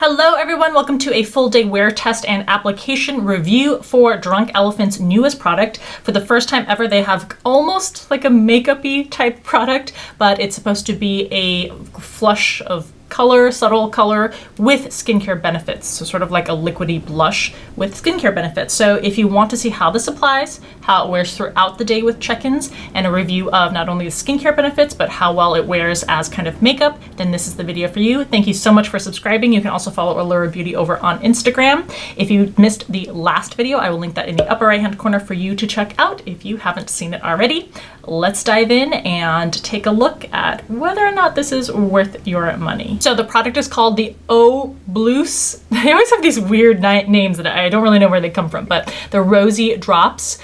Hello everyone, welcome to a full day wear test and application review for Drunk Elephant's newest product. For the first time ever, they have almost like a makeup-y type product, but it's supposed to be a flush of color, subtle color with skincare benefits. So sort of like a liquidy blush with skincare benefits. So if you want to see how this applies, how it wears throughout the day with check-ins, and a review of not only the skincare benefits, but how well it wears as kind of makeup, then this is the video for you. Thank you so much for subscribing. You can also follow Allura Beauty over on Instagram. If you missed the last video, I will link that in the upper right-hand corner for you to check out if you haven't seen it already. Let's dive in and take a look at whether or not this is worth your money. So the product is called the O-Blouse. They always have these weird names that I don't really know where they come from, but the ROSI Drops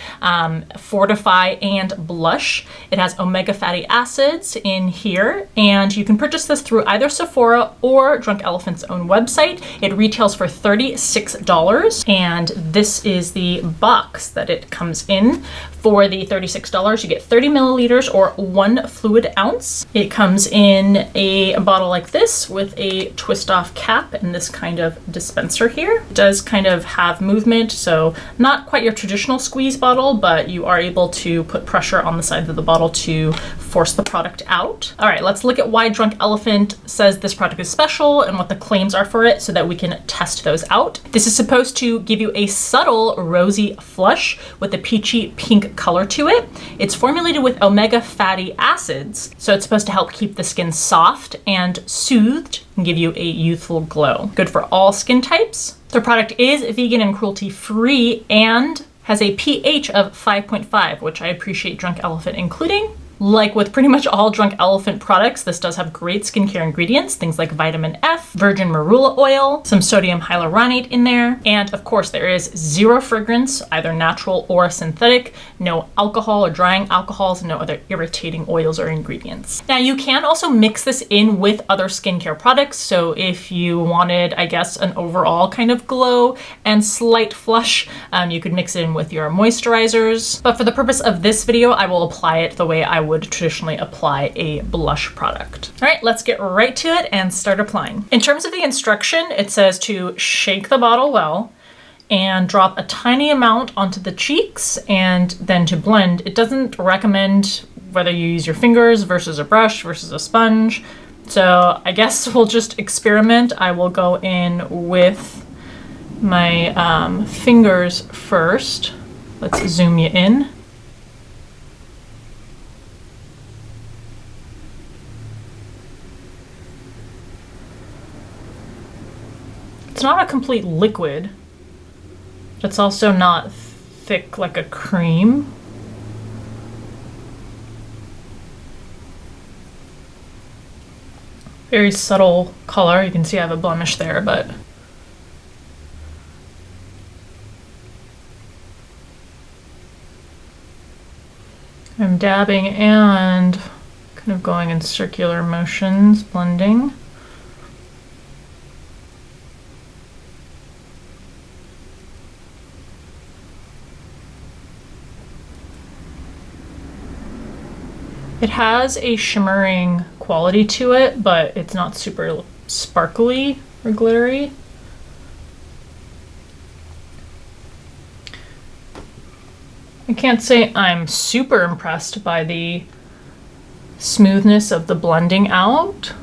Fortify and Blush. It has omega fatty acids in here, and you can purchase this through either Sephora or Drunk Elephant's own website. It retails for $36, and this is the box that it comes in. For the $36, you get 30 milliliters or 1 fluid ounce. It comes in a bottle like this with a twist off cap and this kind of dispenser here. It does kind of have movement, so not quite your traditional squeeze bottle, but you are able to put pressure on the sides of the bottle to force the product out. All right, let's look at why Drunk Elephant says this product is special and what the claims are for it so that we can test those out. This is supposed to give you a subtle rosy flush with a peachy pink color to it. It's formulated with omega fatty acids, so it's supposed to help keep the skin soft and soothed and give you a youthful glow. Good for all skin types. The product is vegan and cruelty free and has a pH of 5.5, which I appreciate Drunk Elephant including. Like with pretty much all Drunk Elephant products, this does have great skincare ingredients, things like vitamin F, virgin marula oil, some sodium hyaluronate in there, and of course there is zero fragrance, either natural or synthetic, no alcohol or drying alcohols, no other irritating oils or ingredients. Now you can also mix this in with other skincare products, so if you wanted, I guess, an overall kind of glow and slight flush, you could mix it in with your moisturizers. But for the purpose of this video, I will apply it the way I would traditionally apply a blush product. All right, let's get right to it and start applying. In terms of the instruction, it says to shake the bottle well and drop a tiny amount onto the cheeks and then to blend. It doesn't recommend whether you use your fingers versus a brush versus a sponge. So I guess we'll just experiment. I will go in with my fingers first. Let's zoom you in. It's not a complete liquid. It's also not thick like a cream. Very subtle color. You can see I have a blemish there, but I'm dabbing and kind of going in circular motions, blending. It has a shimmering quality to it, but it's not super sparkly or glittery. I can't say I'm super impressed by the smoothness of the blending out.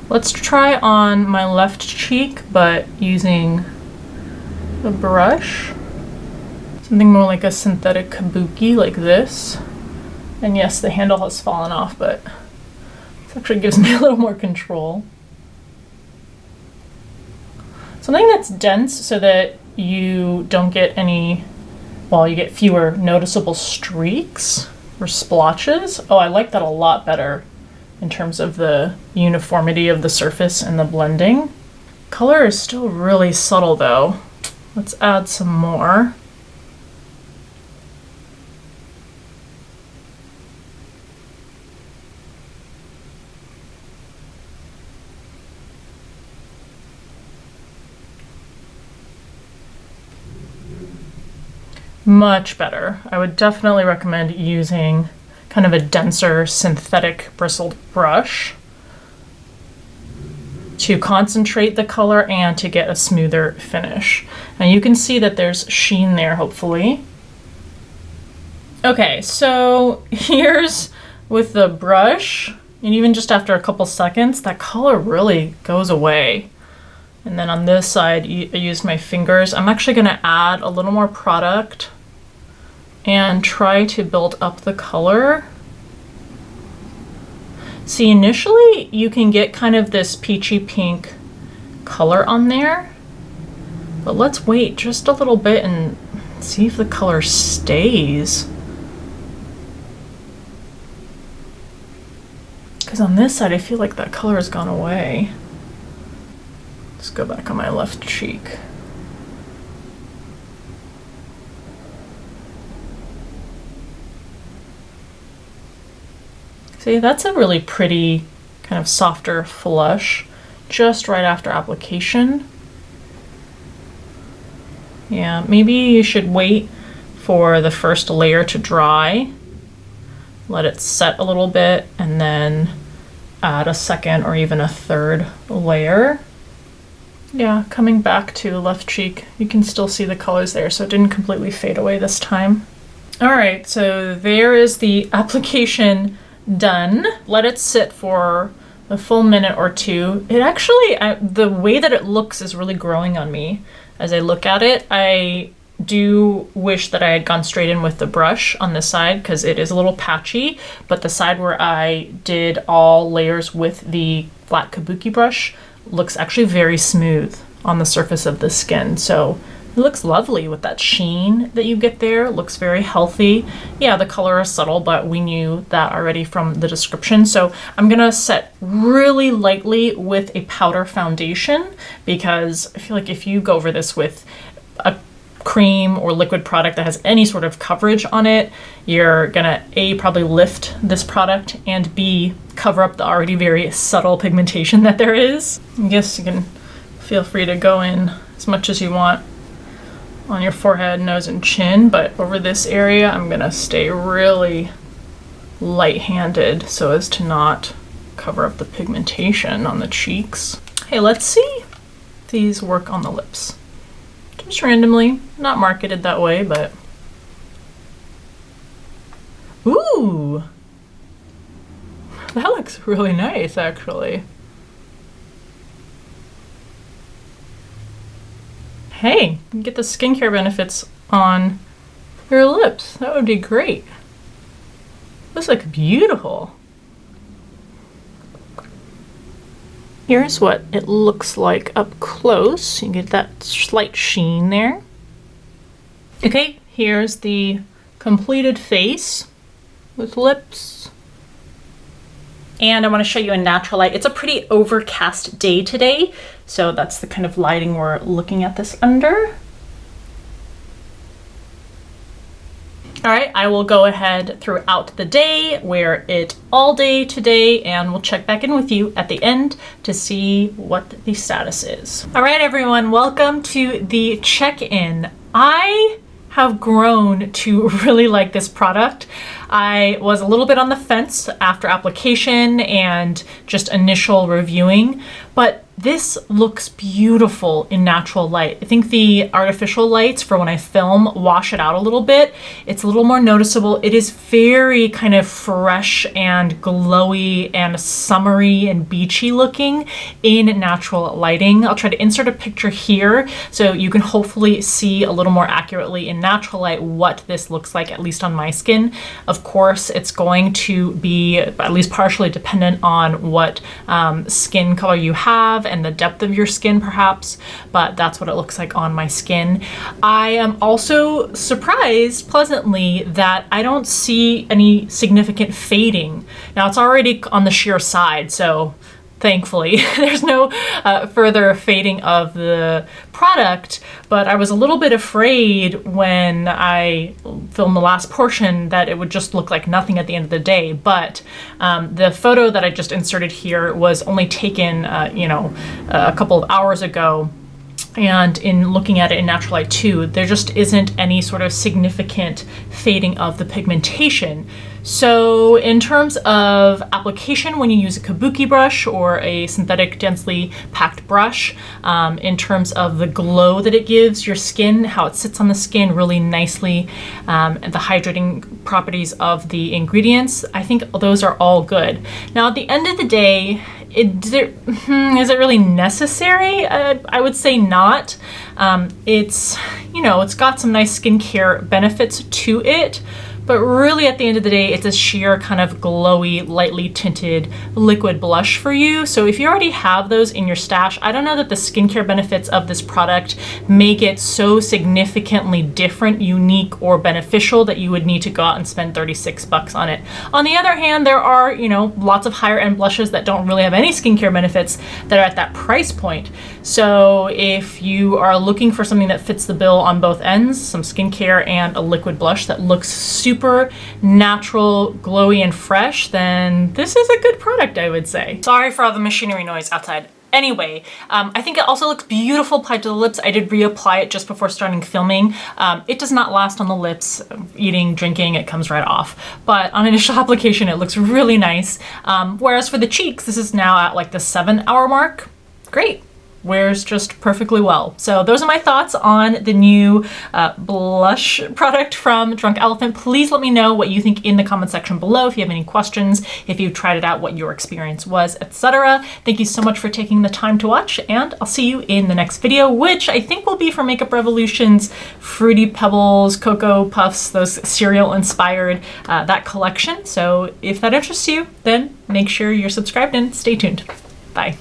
Let's try on my left cheek, but using a brush. Something more like a synthetic kabuki like this. And yes, the handle has fallen off, but this actually gives me a little more control. Something that's dense so that you don't get any, well, you get fewer noticeable streaks or splotches. Oh, I like that a lot better in terms of the uniformity of the surface and the blending. Color is still really subtle though. Let's add some more. Much better. I would definitely recommend using kind of a denser synthetic bristled brush to concentrate the color and to get a smoother finish. And you can see that there's sheen there, hopefully. Okay, so here's with the brush, and even just after a couple seconds, that color really goes away. And then on this side, I used my fingers. I'm actually gonna add a little more product and try to build up the color. See, initially you can get kind of this peachy pink color on there, but let's wait just a little bit and see if the color stays. Because on this side, I feel like that color has gone away. Let's go back on my left cheek. See, that's a really pretty kind of softer flush just right after application. Yeah, maybe you should wait for the first layer to dry, let it set a little bit, and then add a second or even a third layer. Yeah, coming back to the left cheek, you can still see the colors there, so it didn't completely fade away this time. All right, so there is the application done. Let it sit for a full minute or two. It actually, the way that it looks is really growing on me as I look at it. I do wish that I had gone straight in with the brush on this side because it is a little patchy, but the side where I did all layers with the flat kabuki brush looks actually very smooth on the surface of the skin. So it looks lovely with that sheen that you get there. It looks very healthy. Yeah, the color is subtle, but we knew that already from the description. So I'm gonna set really lightly with a powder foundation because I feel like if you go over this with a cream or liquid product that has any sort of coverage on it, you're gonna A, probably lift this product, and B, cover up the already very subtle pigmentation that there is. I guess you can feel free to go in as much as you want on your forehead, nose, and chin, but over this area I'm gonna stay really light-handed so as to not cover up the pigmentation on the cheeks. Hey, let's see if these work on the lips. Just randomly, not marketed that way, but ooh, that looks really nice actually. Hey, you can get the skincare benefits on your lips. That would be great. Those look beautiful. Here's what it looks like up close. You get that slight sheen there. Okay, here's the completed face with lips. And I want to show you in natural light. It's a pretty overcast day today, so that's the kind of lighting we're looking at this under. All right, I will go ahead throughout the day, wear it all day today, and we'll check back in with you at the end to see what the status is. All right, everyone, welcome to the check-in. I have grown to really like this product. I was a little bit on the fence after application and just initial reviewing, but this looks beautiful in natural light. I think the artificial lights for when I film wash it out a little bit. It's a little more noticeable. It is very kind of fresh and glowy and summery and beachy looking in natural lighting. I'll try to insert a picture here so you can hopefully see a little more accurately in natural light what this looks like, at least on my skin. Of course, it's going to be at least partially dependent on what skin color you have and the depth of your skin perhaps, but that's what it looks like on my skin. I am also surprised pleasantly that I don't see any significant fading. Now it's already on the sheer side, so thankfully there's no further fading of the product, but I was a little bit afraid when I filmed the last portion that it would just look like nothing at the end of the day. But the photo that I just inserted here was only taken a couple of hours ago, And in looking at it in natural light too, there just isn't any sort of significant fading of the pigmentation. So in terms of application, when you use a kabuki brush or a synthetic densely packed brush, in terms of the glow that it gives your skin, how it sits on the skin really nicely, and the hydrating properties of the ingredients, I think those are all good. Now at the end of the day, is it really necessary? I would say not. It's got some nice skincare benefits to it, but really at the end of the day, it's a sheer kind of glowy, lightly tinted liquid blush for you. So if you already have those in your stash, I don't know that the skincare benefits of this product make it so significantly different, unique, or beneficial that you would need to go out and spend $36 on it. On the other hand, there are, lots of higher end blushes that don't really have any skincare benefits that are at that price point. So if you are looking for something that fits the bill on both ends, some skincare and a liquid blush that looks super natural, glowy, and fresh, then this is a good product, I would say. Sorry for all the machinery noise outside. Anyway, I think it also looks beautiful applied to the lips. I did reapply it just before starting filming. It does not last on the lips. Eating, drinking, it comes right off. But on initial application, it looks really nice. Whereas for the cheeks, this is now at like the 7-hour mark. Great. Wears just perfectly well. So those are my thoughts on the new blush product from Drunk Elephant. Please let me know what you think in the comment section below. If you have any questions, if you've tried it out, what your experience was, etc. Thank you so much for taking the time to watch, and I'll see you in the next video, which I think will be for Makeup Revolution's Fruity Pebbles, Cocoa Puffs, those cereal inspired, that collection. So if that interests you, then make sure you're subscribed and stay tuned. Bye.